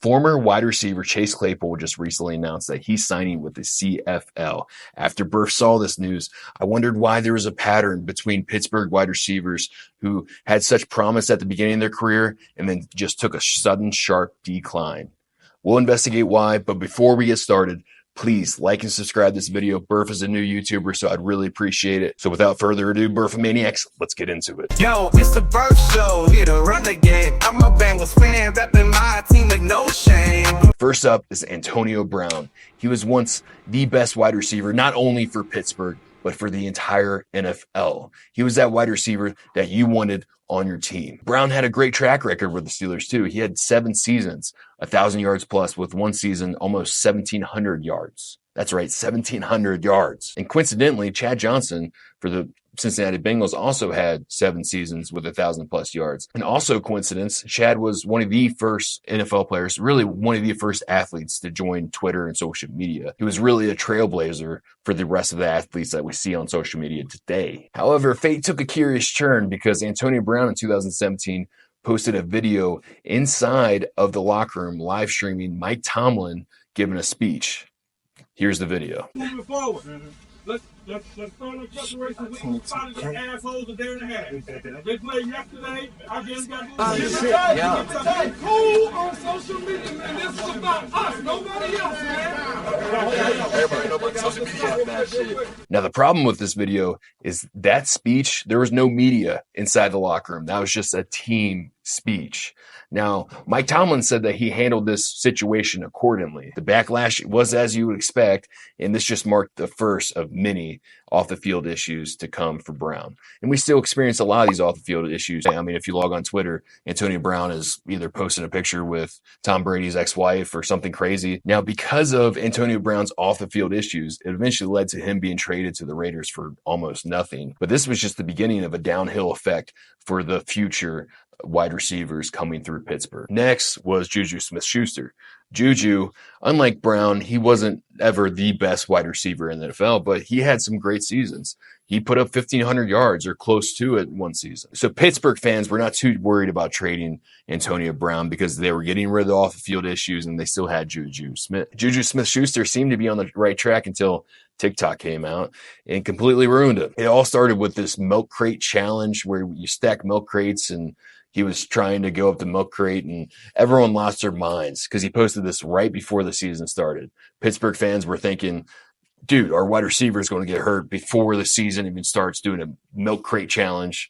Former wide receiver Chase Claypool just recently announced that he's signing with the CFL. After Burf saw this news, I wondered why there was a pattern between Pittsburgh wide receivers who had such promise at the beginning of their career and then just took a sudden, sharp decline. We'll investigate why, but before we get started, please like and subscribe to this video. Burf is a new YouTuber, so I'd really appreciate it. So without further ado, Burfomaniacs, let's get into it. Yo, it's the Burf Show, here to run the game. I'm a Bengals fan, repping my team with no shame. First up is Antonio Brown. He was once the best wide receiver, not only for Pittsburgh, but for the entire NFL. He was that wide receiver that you wanted on your team. Brown had a great track record with the Steelers too. He had 7 seasons, 1,000 yards plus, with one season almost 1,700 yards. That's right, 1,700 yards. And coincidentally, Chad Johnson for the Cincinnati Bengals also had 7 seasons with 1,000 plus yards. And also coincidence, Chad was one of the first NFL players, really one of the first athletes to join Twitter and social media. He was really a trailblazer for the rest of the athletes that we see on social media today. However, fate took a curious turn because Antonio Brown in 2017 posted a video inside of the locker room live streaming Mike Tomlin giving a speech. Here's the video. Moving forward. Let's throw the separation. We can find the assholes a day and a half. They played yesterday. I just got cool on social media, man. This is about us, nobody else, man. Everybody know about social media that shit. Now, the problem with this video is that speech, there was no media inside the locker room. That was just a team speech. Now, Mike Tomlin said that he handled this situation accordingly. The backlash was as you would expect, and this just marked the first of many off-the-field issues to come for Brown. And we still experience a lot of these off-the-field issues. I mean, if you log on Twitter, Antonio Brown is either posting a picture with Tom Brady's ex-wife or something crazy. Now, because of Antonio Brown's off-the-field issues, it eventually led to him being traded to the Raiders for almost nothing. But this was just the beginning of a downhill effect for the future wide receivers coming through Pittsburgh. Next was Juju Smith-Schuster. Juju, unlike Brown, he wasn't ever the best wide receiver in the NFL, but he had some great seasons. He put up 1,500 yards or close to it one season. So Pittsburgh fans were not too worried about trading Antonio Brown because they were getting rid of the off-the-field issues and they still had Juju Smith. Juju Smith-Schuster seemed to be on the right track until TikTok came out and completely ruined it. It all started with this milk crate challenge where you stack milk crates, and he was trying to go up the milk crate and everyone lost their minds because he posted this right before the season started. Pittsburgh fans were thinking, dude, our wide receiver is going to get hurt before the season even starts, doing a milk crate challenge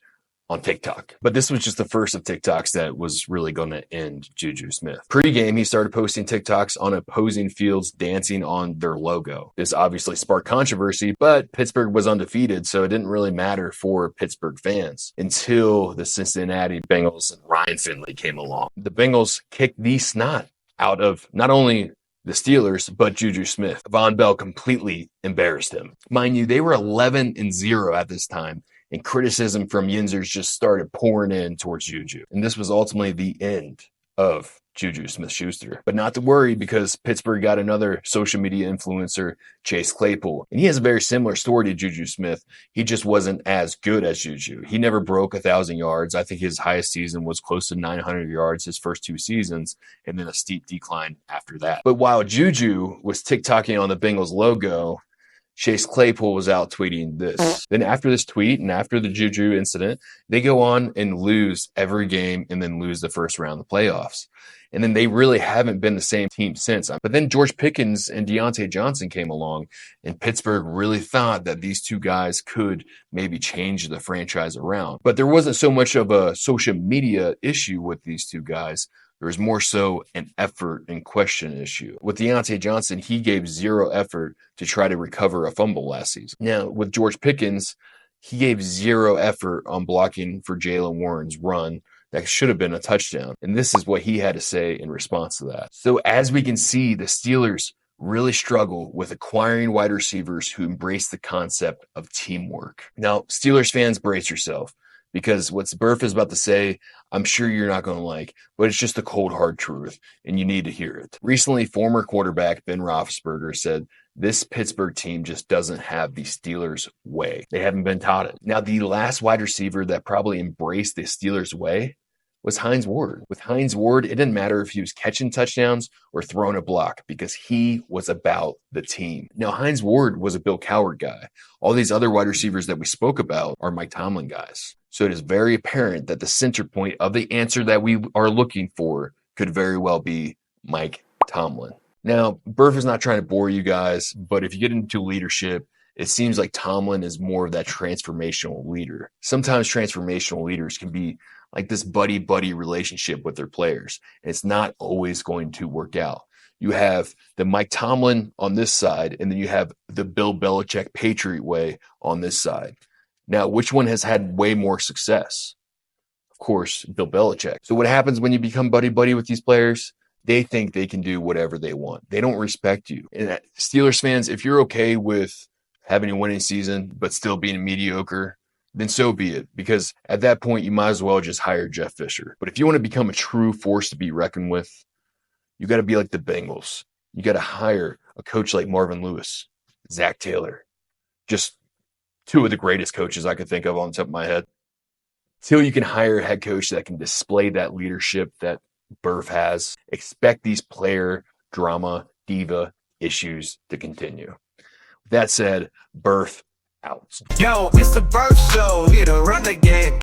on TikTok. But this was just the first of TikToks that was really going to end Juju Smith. Pre-game, he started posting TikToks on opposing fields dancing on their logo. This obviously sparked controversy, but Pittsburgh was undefeated, so it didn't really matter for Pittsburgh fans until the Cincinnati Bengals and Ryan Finley came along. The Bengals kicked the snot out of not only the Steelers, but Juju Smith. Von Bell completely embarrassed him. Mind you, they were 11-0 at this time, and criticism from Yinzers just started pouring in towards Juju. And this was ultimately the end of Juju Smith-Schuster. But not to worry, because Pittsburgh got another social media influencer, Chase Claypool. And he has a very similar story to Juju Smith. He just wasn't as good as Juju. He never broke 1,000 yards. I think his highest season was close to 900 yards his first 2 seasons, and then a steep decline after that. But while Juju was TikToking on the Bengals logo, Chase Claypool was out tweeting this. Then after this tweet and after the Juju incident, they go on and lose every game and then lose the first round of the playoffs. And then they really haven't been the same team since. But then George Pickens and Deontay Johnson came along, and Pittsburgh really thought that these two guys could maybe change the franchise around. But there wasn't so much of a social media issue with these two guys. There was more so an effort and question issue. With Deontay Johnson, he gave 0 effort to try to recover a fumble last season. Now, with George Pickens, he gave 0 effort on blocking for Jaylen Warren's run that should have been a touchdown. And this is what he had to say in response to that. So as we can see, the Steelers really struggle with acquiring wide receivers who embrace the concept of teamwork. Now, Steelers fans, brace yourself, because what Burf is about to say, I'm sure you're not going to like, but it's just the cold, hard truth, and you need to hear it. Recently, former quarterback Ben Roethlisberger said, this Pittsburgh team just doesn't have the Steelers' way. They haven't been taught it. Now, the last wide receiver that probably embraced the Steelers' way was Hines Ward. With Hines Ward, it didn't matter if he was catching touchdowns or throwing a block because he was about the team. Now, Hines Ward was a Bill Cowher guy. All these other wide receivers that we spoke about are Mike Tomlin guys. So it is very apparent that the center point of the answer that we are looking for could very well be Mike Tomlin. Now, Burf is not trying to bore you guys, but if you get into leadership, it seems like Tomlin is more of that transformational leader. Sometimes transformational leaders can be like this buddy-buddy relationship with their players. And it's not always going to work out. You have the Mike Tomlin on this side, and then you have the Bill Belichick Patriot way on this side. Now, which one has had way more success? Of course, Bill Belichick. So what happens when you become buddy-buddy with these players? They think they can do whatever they want. They don't respect you. And Steelers fans, if you're okay with having a winning season but still being mediocre, then so be it. Because at that point, you might as well just hire Jeff Fisher. But if you want to become a true force to be reckoned with, you got to be like the Bengals. You got to hire a coach like Marvin Lewis, Zach Taylor. Just two of the greatest coaches I could think of on the top of my head. Till you can hire a head coach that can display that leadership that Burf has, expect these player drama, diva issues to continue. With that said, Burf out. Yo, it's the Burf Show, here to run the game.